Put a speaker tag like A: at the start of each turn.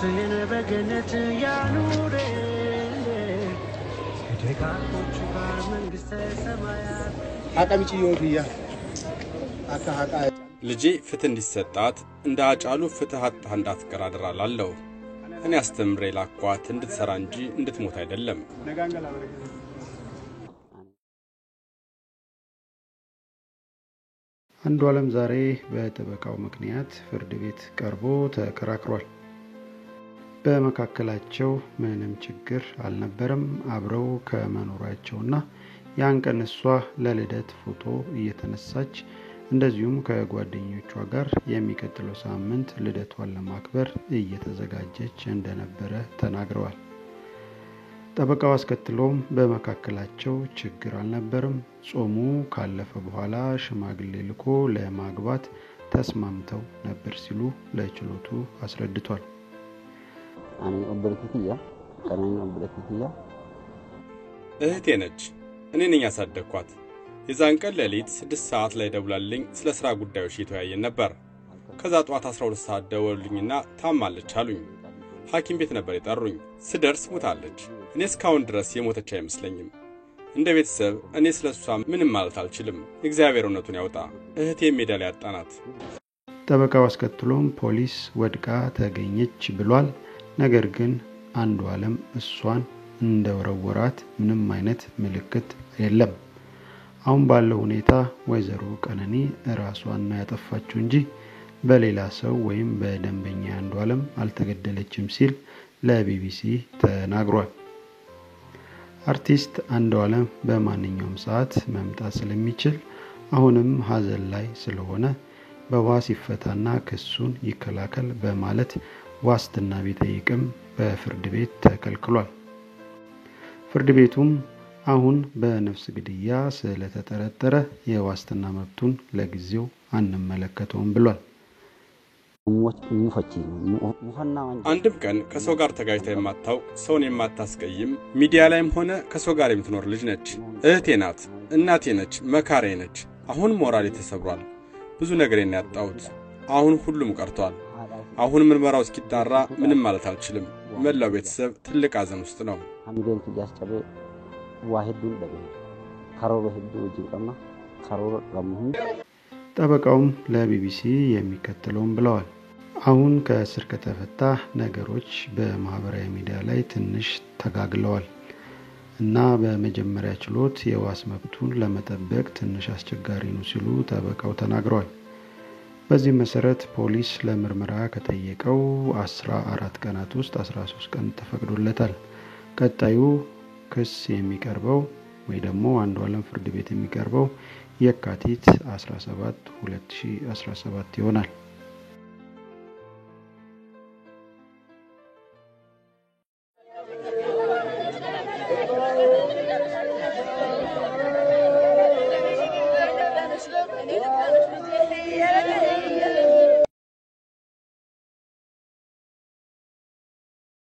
A: ነፍስህን በገነት ያኑር ከደጋጎቹ ጋር መንግሥተ ሰማያት
B: አቀምጪ ይወፍያ አካ
C: ልጄ ፍትህ እንዲሰጣት እንደ አጫሉ ፍትህ አጣ እንዳትቀር አደራላለሁ። እኔ አስተምሬ ላኳት እንድትሰራ እንጂ እንድትሞት አይደለም።
D: አንዱዓለም ዛሬ በጠበቃው ምክንያት ፍርድ ቤት ቀርቦ ተከራክሯል። በመካከላቸው ምንም ችግር አልነበረም። አብረው ከመኖራቸውና ያን ቀን እሷ ለልደት ፎቶ እየተነሳች እንደዚሁም ከጓደኞቿ ጋር የሚቀጥለው ሳምንት ልደቷን ለማክበር እየተዘጋጀች እንደነበረ ተናግረዋል። ጠበቃው አስከትሎም በመካከላቸው ችግር አልነበረም፣ ጾሙ ካለፈ በኋላ ሽማግሌ ልኮ ለማግባት ተስማምተው ነበር ሲሉ ለችሎቱ አስረድቷል።
E: አኔ ኦብለቲያ ቀናኝ ኦብለቲያ
C: እህቴ ነች። እኔ ነኝ ያሳደግኳት። የዛን ቀን ሌሊት 6 ሰዓት ላይ ደውላልኝ ስለ ሥራ ጉዳዮች እየተወያየን ነበር። ከዛ ጧት 12 ሰዓት ደወሉልኝና ታማለች አሉኝ። ሐኪም ቤት ነበር የጠሩኝ። ስደርስ ሞታለች። እኔ እስካሁን ድረስ የሞተች አይመስለኝም። እንደ ቤተሰብ እኔ ስለሷ ምንም ማለት አልችልም። እግዚአብሔር እውነቱን ያውጣ። እህቴ ሜዳ ላይ አጣናት።
D: ጠበቃው አስከትሎም ፖሊስ ወድቃ ተገኘች ብሏል። ነገር ግን አንዱዓለም እሷን እንደወረወራት ምንም አይነት ምልክት የለም። አሁን ባለው ሁኔታ ወይዘሮ ቀነኒ ራሷን ነው ያጠፋችው እንጂ በሌላ ሰው ወይም በደንበኛ አንዱዓለም አልተገደለችም ሲል ለቢቢሲ ተናግሯል። አርቲስት አንዱዓለም በማንኛውም ሰዓት መምጣት ስለሚችል አሁንም ሀዘን ላይ ስለሆነ በዋስ ይፈታና ክሱን ይከላከል በማለት ዋስትና ቢጠይቅም በፍርድ ቤት ተከልክሏል። ፍርድ ቤቱም አሁን በነፍስ ግድያ ስለተጠረጠረ የዋስትና መብቱን ለጊዜው አንመለከተውም ብሏል።
C: አንድም ቀን ከሰው ጋር ተጋጭታ የማታውቅ ሰውን የማታስቀይም ሚዲያ ላይም ሆነ ከሰው ጋር የምትኖር ልጅ ነች። እህቴ ናት፣ እናቴ ነች፣ መካሬ ነች። አሁን ሞራሌ ተሰብሯል። ብዙ ነገሬን ያጣሁት። አሁን ሁሉም ቀርቷል። አሁን ምርመራው እስኪጣራ ምንም ማለት አልችልም። መላው ቤተሰብ ትልቅ ሐዘን ውስጥ ነው።
D: ጠበቃውም ለቢቢሲ የሚከተለውን ብለዋል። አሁን ከእስር ከተፈታ ነገሮች በማህበራዊ ሚዲያ ላይ ትንሽ ተጋግለዋል እና በመጀመሪያ ችሎት የዋስ መብቱን ለመጠበቅ ትንሽ አስቸጋሪ ነው ሲሉ ጠበቃው ተናግረዋል። በዚህ መሰረት ፖሊስ ለምርመራ ከጠየቀው 14 ቀናት ውስጥ 13 ቀን ተፈቅዶለታል። ቀጣዩ ክስ የሚቀርበው ወይ ደግሞ አንዱዓለም ፍርድ ቤት የሚቀርበው የካቲት 17 2017 ይሆናል።